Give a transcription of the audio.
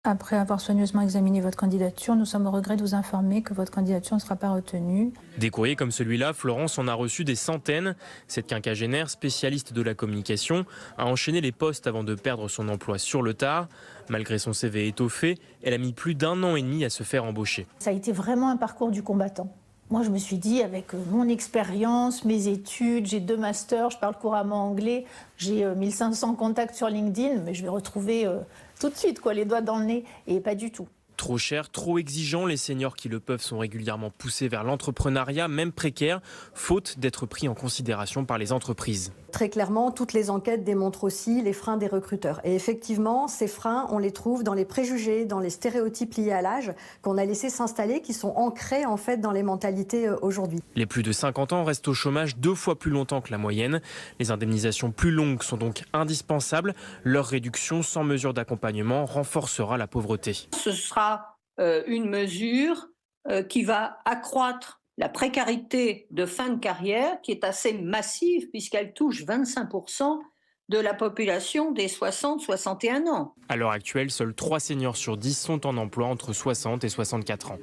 Après avoir soigneusement examiné votre candidature, nous sommes au regret de vous informer que votre candidature ne sera pas retenue. Des courriers comme celui-là, Florence en a reçu des centaines. Cette quinquagénaire, spécialiste de la communication, a enchaîné les postes avant de perdre son emploi sur le tard. Malgré son CV étoffé, elle a mis plus d'1 an et demi à se faire embaucher. Ça a été vraiment un parcours du combattant. Moi, je me suis dit, avec mon expérience, mes études, j'ai 2 masters, je parle couramment anglais, j'ai 1500 contacts sur LinkedIn, mais je vais retrouver tout de suite les doigts dans le nez, et pas du tout. Trop cher, trop exigeant, les seniors qui le peuvent sont régulièrement poussés vers l'entrepreneuriat, même précaire, faute d'être pris en considération par les entreprises. Très clairement, toutes les enquêtes démontrent aussi les freins des recruteurs. Et effectivement, ces freins, on les trouve dans les préjugés, dans les stéréotypes liés à l'âge qu'on a laissé s'installer, qui sont ancrés en fait dans les mentalités aujourd'hui. Les plus de 50 ans restent au chômage 2 fois plus longtemps que la moyenne. Les indemnisations plus longues sont donc indispensables. Leur réduction sans mesure d'accompagnement renforcera la pauvreté. Ce sera une mesure qui va accroître la précarité de fin de carrière, qui est assez massive puisqu'elle touche 25% de la population des 60-61 ans. À l'heure actuelle, seuls 3 seniors sur 10 sont en emploi entre 60 et 64 ans.